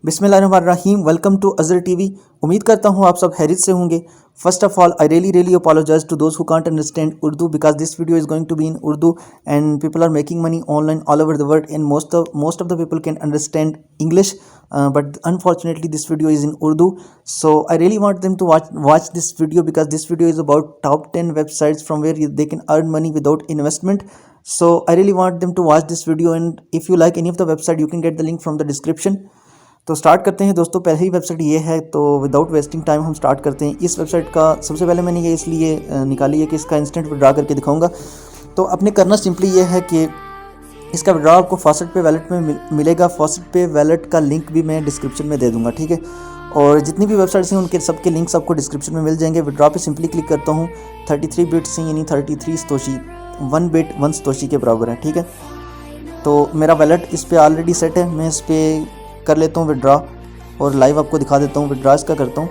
बिस्मिल्लाहिर्रहमानिर्रहीम। Welcome to Azhar TV. उम्मीद करता हूँ आप सब खैरियत से होंगे। First of all I really apologize to those who can't understand Urdu because this video is going to be in Urdu and people are making money online all over the world and most of the people can understand English but unfortunately this video is in Urdu, so I really want them to watch this video because this video is about top 10 websites from where they can earn money without investment. So I really want them to watch this video, and if you like any of the website you can get the link from the description. तो start करते हैं दोस्तों। पहली website ये है, तो without wasting time हम start करते हैं। इस वेबसाइट का सबसे पहले मैंने ये इसलिए निकाली है कि इसका इंस्टेंट विड्रा करके दिखाऊंगा। तो आपने करना सिंपली ये है कि इसका विड्रा आपको फॉसेट पे वैलेट में मिलेगा। फॉसेट पे वैलेट का लिंक भी मैं डिस्क्रिप्शन में दे दूंगा, ठीक है। और जितनी भी वेबसाइट्स हैं उनके सबके लिंक्स आपको डिस्क्रिप्शन में मिल जाएंगे। विड्रा पे सिंपली क्लिक करता हूँ। 33 बिट्स यानी 33 सतोशी, 1 बिट 1 सतोशी के बराबर है, ठीक है। तो मेरा वैलेट इस पर ऑलरेडी सेट है। मैं इस पर कर लेता हूँ विड्रा और लाइव आपको दिखा देता हूँ। विड्रा इसका करता हूँ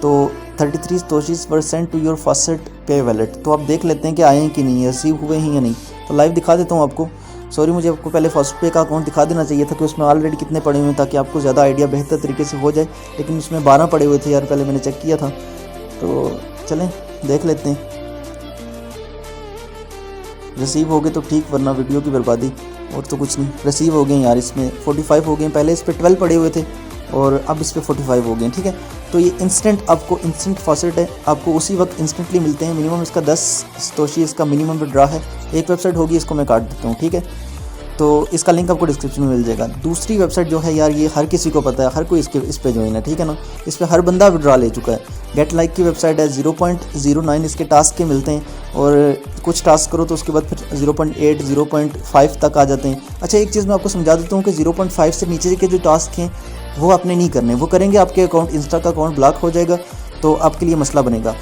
तो 33 satoshis were sent to your faucet pay wallet. तो आप देख लेते हैं कि आए हैं कि नहीं, रिसीव हुए हैं या नहीं। तो लाइव दिखा देता हूँ आपको। सॉरी, मुझे आपको पहले फर्स्ट पे का अकाउंट दिखा देना चाहिए था कि उसमें ऑलरेडी कितने पड़े हुए हैं, ताकि आपको ज़्यादा आइडिया बेहतर तरीके से हो जाए। लेकिन उसमें 12 पड़े हुए थे यार, पहले मैंने चेक किया था। तो चलें देख लेते हैं। रिसीव हो गए तो ठीक, वरना वीडियो की बर्बादी और तो कुछ नहीं। रिसीव हो गए यार, इसमें 45 हो गए। पहले इस पर 12 पड़े हुए थे और अब इस पर 45 हो गए, ठीक है। तो ये इंस्टेंट आपको इंस्टेंट फॉसेट है, आपको उसी वक्त इंस्टेंटली मिलते हैं। मिनिमम इसका 10 सतोशी इसका मिनिमम विड्रा है। एक वेबसाइट होगी, इसको मैं काट देता हूँ, ठीक है। तो इसका लिंक आपको डिस्क्रिप्शन में मिल जाएगा। दूसरी वेबसाइट जो है यार, ये हर किसी को पता है, हर कोई इस पे ज्वाइन है, ठीक है ना। इस पर हर बंदा विड्रा ले चुका है। गेट लाइक की वेबसाइट है। 0.09 इसके टास्क के मिलते हैं और कुछ टास्क करो तो उसके बाद फिर 0.8 0.5 तक आ जाते हैं। अच्छा, एक चीज़ मैं आपको समझा देता हूँ कि 0.5 से नीचे के जो टास्क हैं वो आपने नहीं करने। वो करेंगे आपके अकाउंट, इंस्टा का अकाउंट ब्लॉक हो जाएगा, तो आपके लिए मसला बनेगा।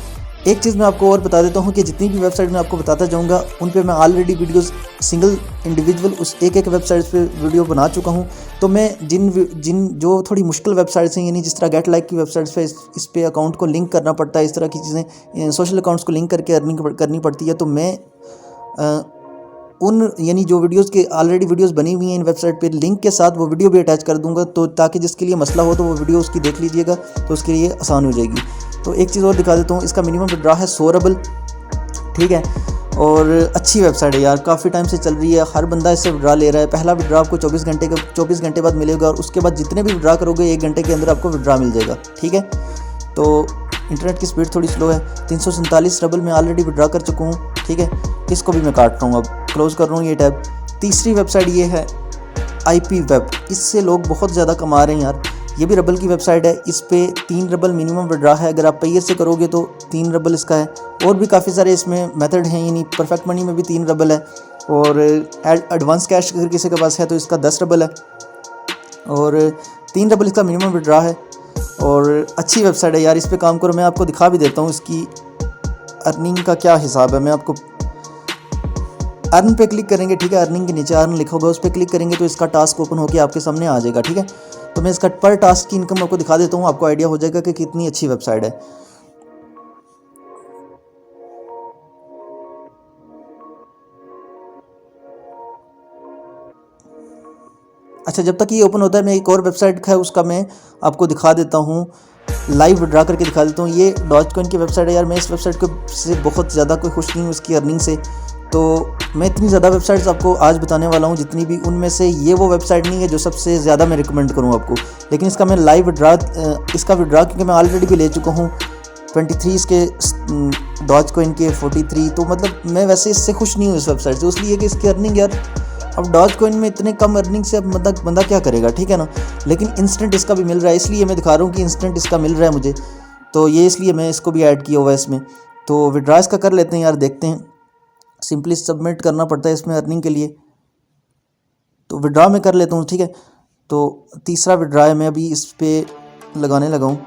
एक चीज़ मैं आपको और बता देता हूँ कि जितनी भी वेबसाइट मैं आपको बताता जाऊँगा उन पे मैं ऑलरेडी वीडियोस सिंगल इंडिविजुअल उस एक वेबसाइट पे वीडियो बना चुका हूँ। तो मैं जिन जो थोड़ी मुश्किल वेबसाइट्स हैं, यानी जिस तरह गेट लाइक की वेबसाइट्स पे इस पे अकाउंट को लिंक करना पड़ता है, इस तरह की चीज़ें सोशल अकाउंट्स को लिंक करके अर्निंग करनी पड़ती है, तो मैं उन यानी जो वीडियोस के ऑलरेडी वीडियोस बनी हुई हैं इन वेबसाइट पे, लिंक के साथ वो वीडियो भी अटैच कर दूंगा, तो ताकि जिसके लिए मसला हो तो वो वीडियो उसकी देख लीजिएगा, तो उसके लिए आसान हो जाएगी। तो एक चीज़ और दिखा देता हूँ। इसका मिनिमम विड्रा है 100 रबल, ठीक है। और अच्छी वेबसाइट है यार, काफ़ी टाइम से चल रही है। हर बंदा इससे विड्रा ले रहा है। पहला विड्रा आपको 24 घंटे बाद मिलेगा और उसके बाद जितने भी विड्रा करोगे 1 घंटे के अंदर आपको विड्रा मिल जाएगा, ठीक है। तो इंटरनेट की स्पीड थोड़ी स्लो है। 347 रबल में ऑलरेडी विड्रा कर चुका हूँ, ठीक है। इसको भी मैं काट रहा हूँ, अब क्लोज़ कर रहा हूँ ये टैब। तीसरी वेबसाइट ये है IP वेब। इससे लोग बहुत ज़्यादा कमा रहे हैं यार। ये भी रबल की वेबसाइट है। इस पे 3 रबल मिनिमम विड्रा है। अगर आप पेयर से करोगे तो 3 रबल इसका है। और भी काफ़ी सारे इसमें मेथड हैं, यानी परफेक्ट मनी में भी 3 रबल है। और एडवांस कैश अगर किसी के पास है तो इसका 10 रबल है और 3 रबल इसका मिनिमम विड्रा है। और अच्छी वेबसाइट है यार, इस पे काम करो। मैं आपको दिखा भी देता हूँ इसकी अर्निंग का क्या हिसाब है। मैं आपको अर्न पे क्लिक करेंगे, ठीक है। अर्निंग के नीचे अर्न लिखा होगा, उस पर क्लिक करेंगे तो इसका टास्क ओपन होकर आपके सामने आ जाएगा, ठीक है। तो मैं इसका पर टास्क की इनकम आपको दिखा देता हूँ, आपको आइडिया हो जाएगा कि कितनी अच्छी वेबसाइट है। अच्छा, जब तक ये ओपन होता है मैं एक और वेबसाइट है उसका मैं आपको दिखा देता हूँ, लाइव विड्रा करके दिखा देता हूँ। ये डॉजकॉइन की वेबसाइट है यार। मैं इस वेबसाइट से बहुत ज़्यादा कोई खुश नहीं हूँ इसकी अर्निंग से। तो मैं इतनी ज़्यादा वेबसाइट्स आपको आज बताने वाला हूँ, जितनी भी उनमें से ये वो वेबसाइट नहीं है जो सबसे ज़्यादा मैं रिकमेंड करूँ आपको। लेकिन इसका मैं लाइव विड्रा क्योंकि मैं ऑलरेडी भी ले चुका हूँ 23 के डॉजकॉइन के 43। तो मतलब मैं वैसे इससे खुश नहीं हूँ इस वेबसाइट से, इसलिए कि इसकी अर्निंग यार, अब डॉजकॉइन में इतने कम अर्निंग से अब बंदा क्या करेगा, ठीक है ना। लेकिन इंस्टेंट इसका भी मिल रहा है, इसलिए मैं दिखा रहा हूँ कि इंस्टेंट इसका मिल रहा है मुझे। तो ये इसलिए मैं इसको भी ऐड किया हुआ है इसमें। तो विड्रा इसका कर लेते हैं यार, देखते हैं। सिंपली सबमिट करना पड़ता है इसमें अर्निंग के लिए। तो विड्रा में कर लेता हूँ, ठीक है। तो तीसरा विड्रा है, मैं अभी इस पर लगाने लगा हूँ।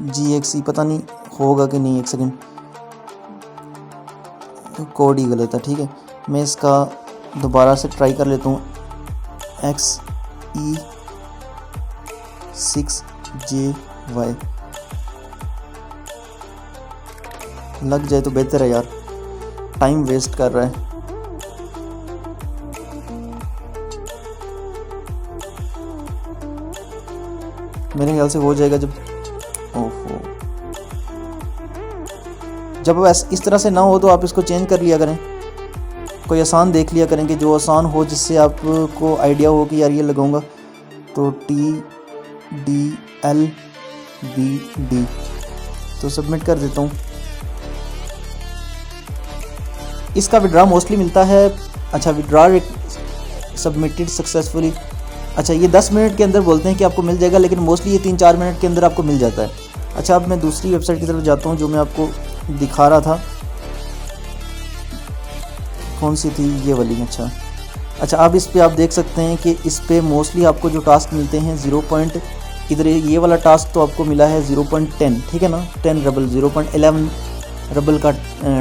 GXC पता नहीं होगा कि नहीं, एक सेकेंड, कोड ही गलत है, ठीक है। मैं इसका दोबारा से ट्राई कर लेता हूँ। XE6JY लग जाए तो बेहतर है यार, टाइम वेस्ट कर रहा है। मेरे ख्याल से हो जाएगा जब, ओहो, जब इस तरह से ना हो तो आप इसको चेंज कर लिया करें, कोई आसान देख लिया करें कि जो आसान हो, जिससे आपको आइडिया हो कि यार ये लगाऊंगा। तो TDLBD तो सबमिट कर देता हूँ। इसका विड्रा मोस्टली मिलता है, अच्छा विड्रा सबमिटेड सक्सेसफुली, अच्छा ये 10 मिनट के अंदर बोलते हैं कि आपको मिल जाएगा, लेकिन मोस्टली ये 3-4 मिनट के अंदर आपको मिल जाता है। अच्छा अब मैं दूसरी वेबसाइट की तरफ जाता हूँ जो मैं आपको दिखा रहा था, कौन सी थी, ये वाली। अच्छा अब इस पे आप देख सकते हैं कि इस पे मोस्टली आपको जो टास्क मिलते हैं 0. इधर ये वाला टास्क तो आपको मिला है 0.10, ठीक है ना, 10 रबल, 0.11 रबल का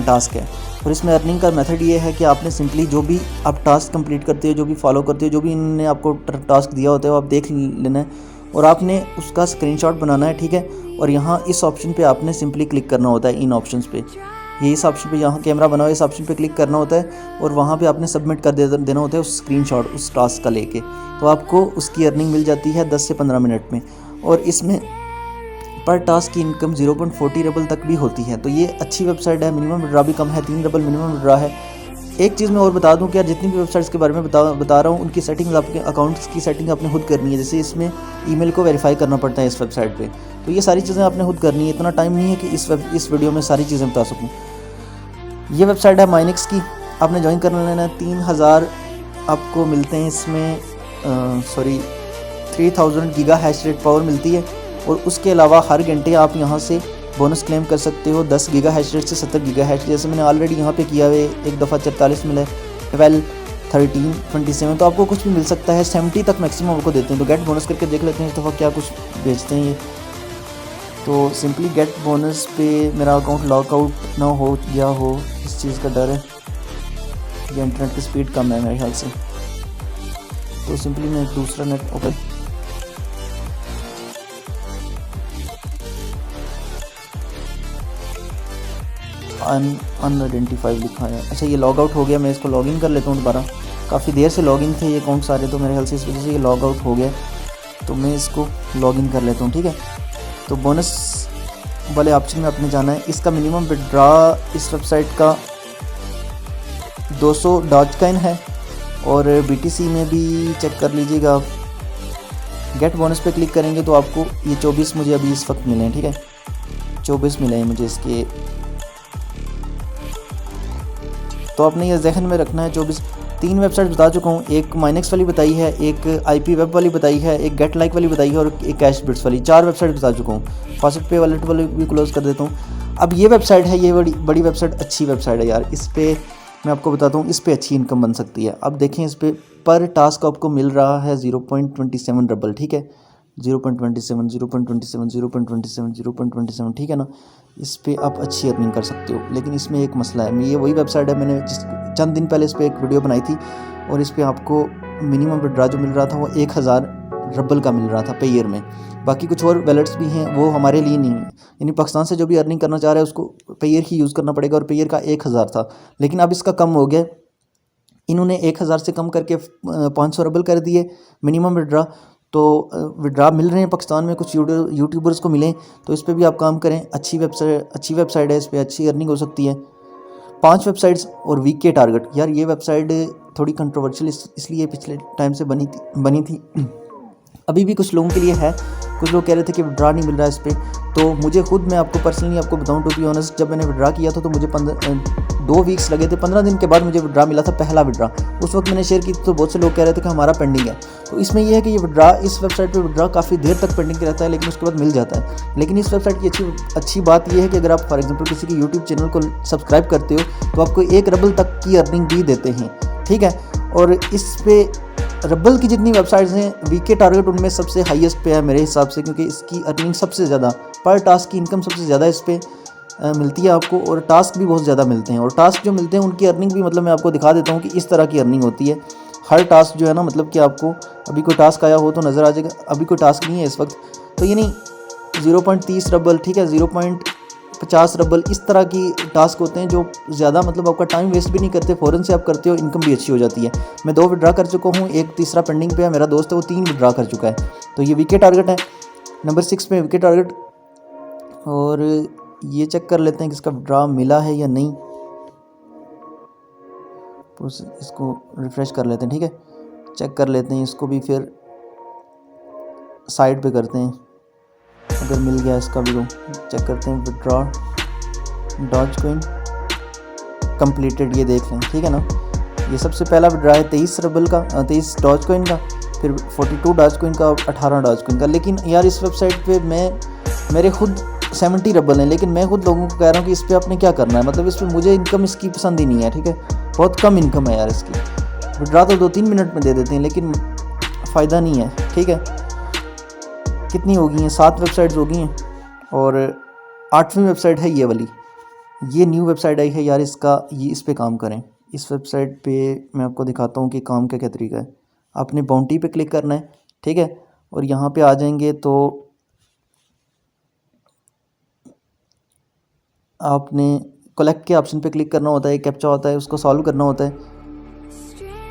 टास्क है। और इसमें अर्निंग का मेथड ये है कि आपने सिंपली जो भी आप टास्क कंप्लीट करते हो, जो भी फॉलो करते हो, जो भी इन्होंने आपको टास्क दिया होता है वो आप देख लेना है और आपने उसका स्क्रीनशॉट बनाना है, ठीक है। और यहाँ इस ऑप्शन पे आपने सिंपली क्लिक करना होता है, इन ऑप्शंस पे, ये इस ऑप्शन पे, यहाँ कैमरा बना हुआ है, इस ऑप्शन पे क्लिक करना होता है और वहाँ पे आपने सबमिट कर देना होता है उस स्क्रीनशॉट उस टास्क का लेके। तो आपको उसकी अर्निंग मिल जाती है 10 से 15 मिनट में। और इसमें पर टास्क की इनकम 0.40 रबल तक भी होती है। तो ये अच्छी वेबसाइट है, मिनिमम विड्रा भी कम है, 3 रबल मिनिमम विड्रा है। एक चीज़ मैं और बता दूं कि यार जितनी भी वेबसाइट्स के बारे में बता रहा हूँ उनकी सेटिंग्स, आपके अकाउंट्स की सेटिंग आपने खुद करनी है। जैसे इसमें ईमेल को वेरीफाई करना पड़ता है इस वेबसाइट पे, तो ये सारी चीज़ें आपने खुद करनी है। इतना टाइम नहीं है कि इस वीडियो में सारी चीज़ें बता सकूँ। ये वेबसाइट है माइनेक्स की, आपने ज्वाइन कर लेना है। 3000 आपको मिलते हैं इसमें, 3000 गीगा हैश रेट पावर मिलती है। और उसके अलावा हर घंटे आप यहाँ से बोनस क्लेम कर सकते हो 10 गीगा हैश रेट से 70 गीगा हैश। जैसे मैंने ऑलरेडी यहाँ पे किया हुआ, एक दफ़ा 44 मिला है, 12, 13, 27, तो आपको कुछ भी मिल सकता है। 70 तक मैक्सिमम आपको देते हैं। तो गेट बोनस करके देख लेते हैं इस दफ़ा क्या कुछ बेचते हैं ये। तो सिंपली गेट बोनस पे मेरा अकाउंट लॉकआउट ना हो गया हो, इस चीज़ का डर है, या इंटरनेट की स्पीड कम है मेरे ख्याल से। तो सिंपली मैं एक दूसरा नेट ओपन, अनआइडेंटिफाइड लिखा है। अच्छा ये लॉग आउट हो गया, मैं इसको लॉगिन कर लेता हूँ दोबारा। काफ़ी देर से लॉगिन थे ये अकाउंट सारे, तो मेरे ख्याल से इस वजह से ये लॉग आउट हो गया। तो मैं इसको लॉगिन कर लेता हूँ, ठीक है। तो बोनस वाले ऑप्शन में आपने जाना है। इसका मिनिमम विड्रा इस वेबसाइट का 200 डॉजकॉइन है और BTC में भी चेक कर लीजिएगा आप। गेट बोनस पे क्लिक करेंगे तो आपको ये 24 मुझे अभी इस वक्त मिले हैं, ठीक है, 24 मिले हैं मुझे इसके। तो आपने ये जहन में रखना है 24। 3 वेबसाइट बता चुका हूँ, एक माइनेक्स वाली बताई है, एक IP वेब वाली बताई है, एक गेट लाइक वाली बताई है और एक कैश बिट्स वाली। 4 वेबसाइट बता चुका हूँ। फॉसेट पे वॉलेट वाली भी क्लोज कर देता हूँ। अब ये वेबसाइट है, ये बड़ी वेबसाइट, अच्छी वेबसाइट है यार। इस पर मैं आपको बताता हूँ, इस पर अच्छी इनकम बन सकती है। अब देखें, इस पर टास्क आपको मिल रहा है 0.27 रबल, ठीक है, 0.27, 0.27, 0.27, 0.27, ठीक है ना। इस पे आप अच्छी अर्निंग कर सकते हो। लेकिन इसमें एक मसला है, ये वही वेबसाइट है, मैंने चंद दिन पहले इस पर एक वीडियो बनाई थी और इस पर आपको मिनिमम विड्रा जो मिल रहा था वो 1000 रबल का मिल रहा था पेयर में। बाकी कुछ और वैलेट्स भी हैं, वो हमारे लिए नहीं है, यानी पाकिस्तान से जो भी अर्निंग करना चाह रहा है उसको पेयर ही यूज़ करना पड़ेगा। और पेयर का 1000 था, लेकिन अब इसका कम हो गया। इन्होंने 1000 से कम करके 500 रबल कर दिए मिनिमम विड्रा। तो विड्रा मिल रहे हैं पाकिस्तान में, कुछ यूट्यूबर्स को मिले, तो इस पर भी आप काम करें। अच्छी वेबसाइट है, इस पर अच्छी अर्निंग हो सकती है। 5 वेबसाइट्स और वीक के टारगेट। यार ये वेबसाइट थोड़ी कंट्रोवर्शियल इसलिए पिछले टाइम से बनी थी अभी भी कुछ लोगों के लिए है। कुछ लोग कह रहे थे कि विड्रा नहीं मिल रहा है इस पर। तो मुझे खुद, मैं आपको पर्सनली आपको बताऊं, टू बी ऑनेस्ट, जब मैंने विड्रा किया था तो मुझे 2 वीक्स लगे थे। 15 दिन के बाद मुझे विड्रा मिला था, पहला विड्रा। उस वक्त मैंने शेयर की तो बहुत से लोग कह रहे थे कि हमारा पेंडिंग है। तो इसमें यह है कि ये विड्रा, इस वेबसाइट पर विड्रा काफ़ी देर तक पेंडिंग रहता है, लेकिन उसके बाद मिल जाता है। लेकिन इस वेबसाइट की अच्छी बात यह है कि अगर आप फॉर एग्जाम्पल किसी के यूट्यूब चैनल को सब्सक्राइब करते हो तो आपको 1 रबल तक की अर्निंग भी देते हैं, ठीक है। और इस पे रबल की जितनी वेबसाइट्स हैं, वीक के टारगेट उनमें सबसे हाईएस्ट पे है मेरे हिसाब से, क्योंकि इसकी अर्निंग सबसे ज़्यादा, पर टास्क की इनकम सबसे ज़्यादा इस पे मिलती है आपको। और टास्क भी बहुत ज़्यादा मिलते हैं, और टास्क जो मिलते हैं उनकी अर्निंग भी, मतलब मैं आपको दिखा देता हूँ कि इस तरह की अर्निंग होती है। हर टास्क जो है ना, मतलब कि आपको अभी कोई टास्क आया हो तो नज़र आ जाएगा। अभी कोई टास्क नहीं है इस वक्त, तो ये नहीं 0.30 रबल, ठीक है, 0.50 रबल, इस तरह की टास्क होते हैं जो ज़्यादा, मतलब आपका टाइम वेस्ट भी नहीं करते, फ़ौरन से आप करते हो, इनकम भी अच्छी हो जाती है। मैं 2 विड्रा कर चुका हूँ, एक तीसरा पेंडिंग पे है, मेरा दोस्त है वो 3 विड्रा कर चुका है। तो ये वीके टारगेट है। नंबर 6 पे विकेट टारगेट, और ये चेक कर लेते हैं कि इसका ड्रा मिला है या नहीं। तो इसको रिफ़्रेश कर लेते हैं, ठीक है, चेक कर लेते हैं इसको भी, फिर साइड पे करते हैं। अगर मिल गया इसका भी तो चेक करते हैं। विड्रॉ डॉज कॉइन कंप्लीटेड, ये देख लें, ठीक है ना। ये सबसे पहला विड्रॉ है 23 रबल का, 23 डॉज कॉइन का, फिर 42 डॉज कॉइन का, 18 डॉज कॉइन का। लेकिन यार इस वेबसाइट पे मेरे खुद 70 रबल हैं, लेकिन मैं खुद लोगों को कह रहा हूँ कि इस पर आपने क्या करना है, मतलब इस पर मुझे इनकम इसकी पसंद ही नहीं है, ठीक है, बहुत कम इनकम है यार इसकी। विड्रॉ तो 2-3 मिनट में दे देते हैं, लेकिन फ़ायदा नहीं है, ठीक है। कितनी हो गई हैं, 7 वेबसाइट्स हो गई हैं, और 8वीं वेबसाइट है ये वाली। ये न्यू वेबसाइट आई है यार, ये इस पे काम करें। इस वेबसाइट पे मैं आपको दिखाता हूँ कि काम का क्या तरीका है। आपने बाउंटी पे क्लिक करना है, ठीक है, और यहाँ पे आ जाएंगे तो आपने कलेक्ट के ऑप्शन पे क्लिक करना होता है, कैप्चा होता है, उसको सॉल्व करना होता है।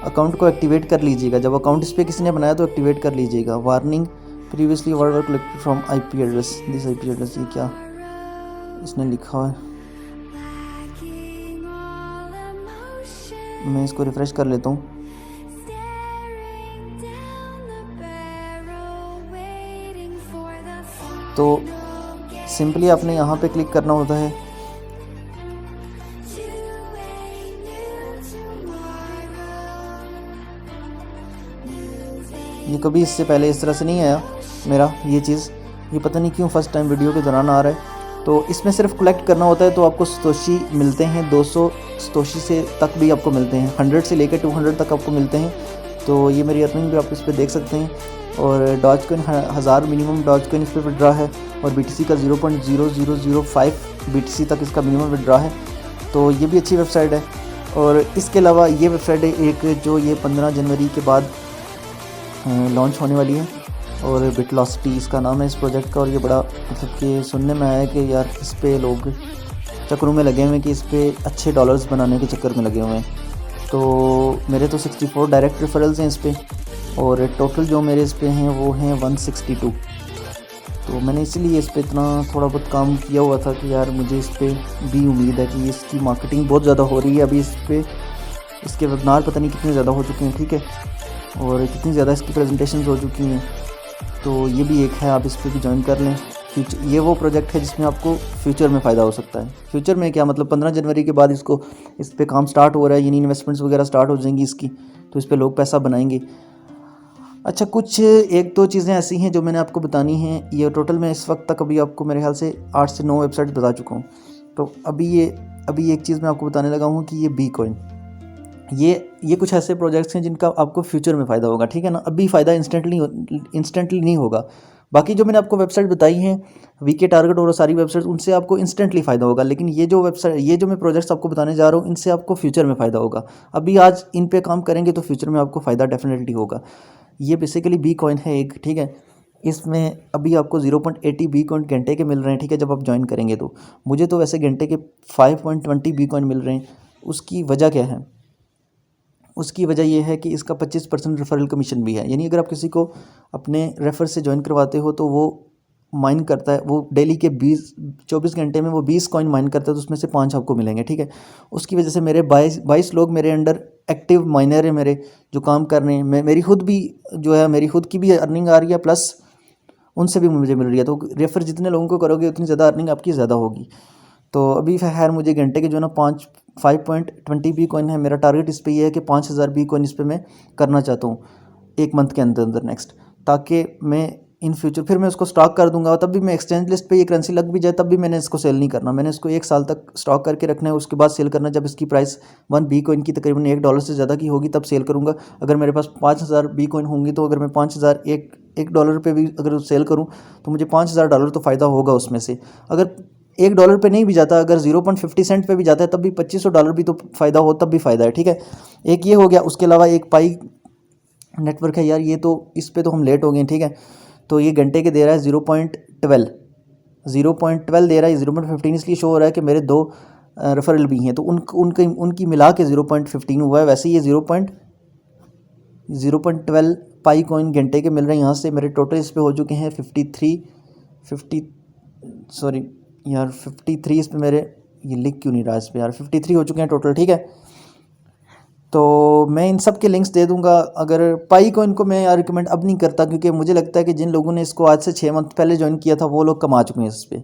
अकाउंट को एक्टिवेट कर लीजिएगा, जब अकाउंट इस पर किसी ने बनाया तो एक्टिवेट कर लीजिएगा। Warning previously word collected from IP address, this IP address, ये क्या इसने लिखा है। मैं इसको रिफ़्रेश कर लेता हूँ। तो सिंपली आपने यहाँ पे क्लिक करना होता है। ये कभी इससे पहले इस तरह से नहीं आया मेरा ये चीज़, ये पता नहीं क्यों फ़र्स्ट टाइम वीडियो के दौरान आ रहा है। तो इसमें सिर्फ कलेक्ट करना होता है, तो आपको सतोशी मिलते हैं, 200 सतोशी से तक भी आपको मिलते हैं, 100 से लेकर 200 तक आपको मिलते हैं। तो ये मेरी अर्निंग भी आप इस पर देख सकते हैं। और doge coin 1000 minimum doge coin इस पर विड्रॉ है, और BTC का 0.0005 BTC तक इसका मिनिमम विड्रॉ है। तो ये भी अच्छी वेबसाइट है। और इसके अलावा ये वेबसाइट है एक जो ये 15 जनवरी के बाद लॉन्च होने वाली है, और बिटलॉसिटी इसका नाम है इस प्रोजेक्ट का। और ये बड़ा मतलब कि सुनने में आया है कि यार इस पे लोग चक्करों में लगे हुए हैं कि इस पे अच्छे डॉलर्स बनाने के चक्कर में लगे हुए हैं। तो मेरे तो 64 डायरेक्ट रेफरल्स हैं इस पे, और टोटल जो मेरे इस पे हैं वो हैं 162। तो मैंने इसीलिए इस पे इतना थोड़ा बहुत काम किया हुआ था कि यार मुझे इस पे भी उम्मीद है कि इसकी मार्केटिंग बहुत ज़्यादा हो रही है अभी इस पे। इसके वेबिनार पता नहीं कितने ज़्यादा हो चुके हैं, ठीक है, और कितनी ज़्यादा इसकी प्रेजेंटेशंस हो चुकी हैं। तो ये भी एक है, आप इस पर भी ज्वाइन कर लें। फ्यूचर ये वो प्रोजेक्ट है जिसमें आपको फ्यूचर में फ़ायदा हो सकता है। फ्यूचर में क्या मतलब 15 जनवरी के बाद इस पे काम स्टार्ट हो रहा है, यानी इन्वेस्टमेंट्स वगैरह स्टार्ट हो जाएंगी इसकी, तो इस पे लोग पैसा बनाएंगे। अच्छा, कुछ 1-2 चीज़ें ऐसी हैं जो मैंने आपको बतानी हैं। ये टोटल मैं इस वक्त तक अभी आपको मेरे ख्याल से 8 से 9 वेबसाइट्स बता चुका हूँ। तो अभी एक चीज़ मैं आपको बताने लगा हूँ कि ये बी कॉइन, ये कुछ ऐसे प्रोजेक्ट्स हैं जिनका आपको फ्यूचर में फ़ायदा होगा, ठीक है ना। अभी फ़ायदा इंस्टेंटली नहीं होगा। बाकी जो मैंने आपको वेबसाइट बताई हैं, वीके टारगेट और सारी वेबसाइट्स, उनसे आपको इंस्टेंटली फ़ायदा होगा। लेकिन ये जो मैं प्रोजेक्ट्स आपको बताने जा रहा हूँ, इनसे आपको फ्यूचर में फ़ायदा होगा। अभी आज इन पे काम करेंगे तो फ्यूचर में आपको फ़ायदा डेफिनेटली होगा। ये बेसिकली बी कॉइन है एक, ठीक है। इसमें अभी आपको 0.80 बी कॉइन घंटे के मिल रहे हैं, ठीक है, जब आप ज्वाइन करेंगे तो। मुझे तो वैसे घंटे के 5.20 बी कॉइन मिल रहे हैं। उसकी वजह क्या है? उसकी वजह यह है कि इसका 25% रेफरल कमीशन भी है, यानी अगर आप किसी को अपने रेफर से ज्वाइन करवाते हो तो वो माइन करता है, वो डेली के 24 घंटे में वो 20 कॉइन माइन करता है, तो उसमें से 5 आपको मिलेंगे, ठीक है। उसकी वजह से मेरे 22 लोग मेरे अंडर एक्टिव माइनर है, मेरे जो काम कर रहे हैं। मेरी खुद भी जो है, मेरी खुद की भी अर्निंग आ रही है, प्लस उनसे भी मुझे मिल रही है। तो रेफ़र जितने लोगों को करोगे उतनी ज़्यादा अर्निंग आपकी ज़्यादा होगी। तो अभी खैर मुझे घंटे के जो है ना 5.20 बी कॉइन है। मेरा टारगेट इस पे ये है कि 5000 बी कॉइन इस पे मैं करना चाहता हूँ 1 मंथ के अंदर नेक्स्ट, ताकि मैं इन फ्यूचर फिर मैं उसको स्टॉक कर दूंगा। तब भी मैं एक्सचेंज लिस्ट पे ये करेंसी लग भी जाए तब भी मैंने इसको सेल नहीं करना। मैंने इसको 1 साल तक स्टॉक करके रखना है, उसके बाद सेल करना। जब इसकी प्राइस 1 बी कॉइन की तकरीबन $1 से ज़्यादा की होगी तब सेल करूँगा। अगर मेरे पास 5000 बी कॉइन होंगी तो अगर मैं 5000 $1 पे भी अगर सेल करूँ तो मुझे $5000 तो फ़ायदा होगा उसमें से। अगर $1 पे नहीं भी जाता, अगर 0.50 सेंट पे भी जाता है तब भी $2500 भी तो फ़ायदा हो, तब भी फ़ायदा है, ठीक है। एक ये हो गया। उसके अलावा एक पाई नेटवर्क है यार, ये तो इस पे तो हम लेट हो गए, ठीक है। तो ये घंटे के दे रहा है 0.12 दे रहा है। 0.15 इसलिए शो हो रहा है कि मेरे 2 रेफरल भी हैं, तो उनकी मिला के 0.15 हुआ है। वैसे ये 0.12 पाई कॉइन घंटे के मिल रहे हैं यहाँ से। मेरे टोटल इस पे हो चुके हैं 53 इस पे मेरे, ये लिख क्यों नहीं रहा इस पे यार, 53 हो चुके हैं टोटल, ठीक है। तो मैं इन सब के लिंक्स दे दूंगा। अगर पाई कॉइन को मैं यार रिकमेंड अब नहीं करता, क्योंकि मुझे लगता है कि जिन लोगों ने इसको आज से 6 मंथ पहले ज्वाइन किया था वो लोग कमा चुके हैं इस पर।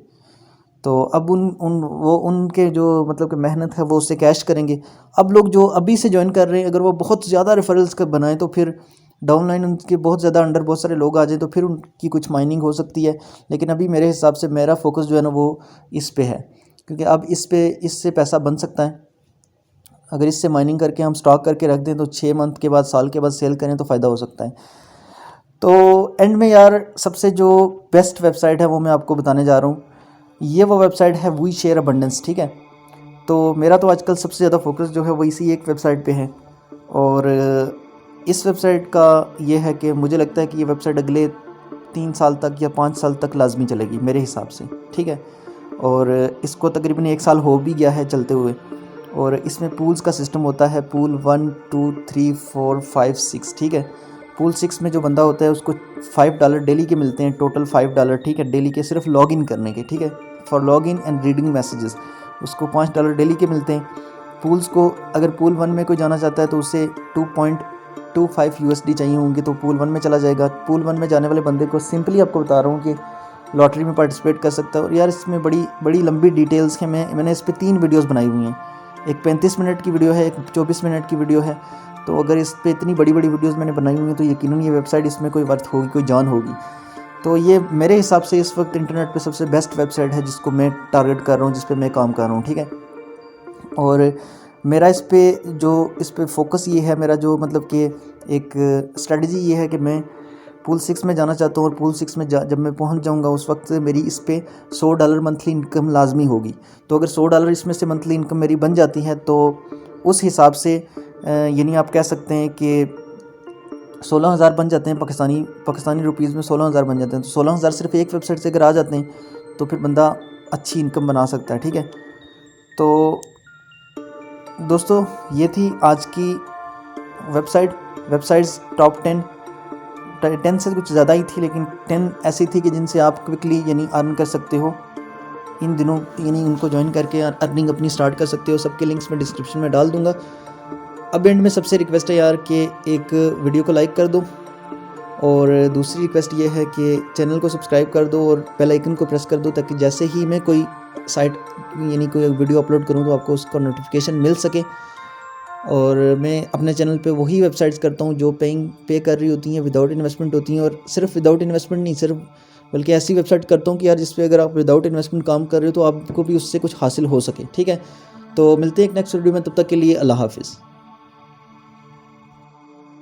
तो अब उनके जो मतलब कि मेहनत है वो उससे कैश करेंगे। अब लोग जो अभी से ज्वाइन कर रहे हैं, अगर वो बहुत ज़्यादा रेफरल्स कर बनाएं तो फिर डाउनलाइन उनके बहुत ज़्यादा अंडर बहुत सारे लोग आ जाएं तो फिर उनकी कुछ माइनिंग हो सकती है। लेकिन अभी मेरे हिसाब से मेरा फोकस जो है ना वो इस पे है, क्योंकि अब इससे पैसा बन सकता है। अगर इससे माइनिंग करके हम स्टॉक करके रख दें तो 6 मंथ के बाद, साल के बाद सेल करें तो फ़ायदा हो सकता है। तो एंड में यार सबसे जो बेस्ट वेबसाइट है वो मैं आपको बताने जा रहा हूँ। ये वो वेबसाइट है वी शेयर अबंडेंस, ठीक है। तो मेरा तो आजकल सबसे ज़्यादा फोकस जो है वो इसी एक वेबसाइट पे है। और इस वेबसाइट का ये है कि मुझे लगता है कि ये वेबसाइट अगले 3 साल तक या 5 साल तक लाजमी चलेगी मेरे हिसाब से, ठीक है। और इसको तकरीबन 1 साल हो भी गया है चलते हुए। और इसमें पूल्स का सिस्टम होता है, पूल 1 2 3 4 5 6, ठीक है। पूल 6 में जो बंदा होता है उसको $5 डेली के मिलते हैं, टोटल $5, ठीक है, डेली के, सिर्फ लॉग इन करने के, ठीक है, for log in and reading messages. उसको $5 डेली के मिलते हैं। पूल्स को अगर पूल 1 में कोई जाना चाहता है तो उसे 2.25 USD चाहिए होंगे, तो पूल 1 में चला जाएगा। पूल 1 में जाने वाले बंदे को सिंपली आपको बता रहा हूँ कि लॉटरी में पार्टिसिपेट कर सकता है। और यार इसमें बड़ी लंबी डिटेल्स हैं, मैंने इस पर 3 वीडियोज़ बनाई हुई हैं। एक 35 मिनट की वीडियो है, एक 24 मिनट की वीडियो है। तो अगर इस पे इतनी बड़ी वीडियोस मैंने बनाई हुई हैं तो यकीनन ये वेबसाइट इसमें कोई वर्थ होगी, कोई जान होगी। तो ये मेरे हिसाब से इस वक्त इंटरनेट पे सबसे बेस्ट वेबसाइट है जिसको मैं टारगेट कर रहा हूँ, जिस पे मैं काम कर रहा हूँ, ठीक है। और मेरा इस पे फोकस ये है, मेरा जो मतलब कि एक स्ट्रेटजी ये है कि मैं पूल 6 में जाना चाहता हूँ। और पूल 6 में जब मैं पहुँच जाऊँगा उस वक्त मेरी इस पे $100 मंथली इनकम लाजमी होगी। तो अगर $100 इसमें से मंथली इनकम मेरी बन जाती है तो उस हिसाब से यानी आप कह सकते हैं कि 16,000 बन जाते हैं, पाकिस्तानी रुपीज़ में 16,000 बन जाते हैं। तो 16,000 सिर्फ एक वेबसाइट से अगर आ जाते हैं तो फिर बंदा अच्छी इनकम बना सकता है, ठीक है। तो दोस्तों ये थी आज की वेबसाइट्स टॉप 10 से कुछ ज़्यादा ही थी, लेकिन 10 ऐसी थी कि जिनसे आप क्विकली यानी अर्न कर सकते हो इन दिनों, यानी उनको ज्वाइन करके अर्निंग अपनी स्टार्ट कर सकते हो। सबके लिंक्स मैं डिस्क्रिप्शन में डाल दूंगा। अब एंड में सबसे रिक्वेस्ट है यार कि एक वीडियो को लाइक कर दो, और दूसरी रिक्वेस्ट ये है कि चैनल को सब्सक्राइब कर दो और बेल आइकन को प्रेस कर दो, ताकि जैसे ही मैं कोई साइट यानी कोई वीडियो अपलोड करूँ तो आपको उसका नोटिफिकेशन मिल सके। और मैं अपने चैनल पे वही वेबसाइट्स करता हूँ जो पे कर रही होती हैं, विदाउट इन्वेस्टमेंट होती हैं। और सिर्फ विदाउट इन्वेस्टमेंट नहीं, बल्कि ऐसी वेबसाइट करता हूँ कि यार जिस पे अगर आप विदाउट इन्वेस्टमेंट काम कर रहे हो तो आपको भी उससे कुछ हासिल हो सके, ठीक है। तो मिलते हैं एक नेक्स्ट वीडियो में, तब तक के लिए अल्लाह हाफिज़।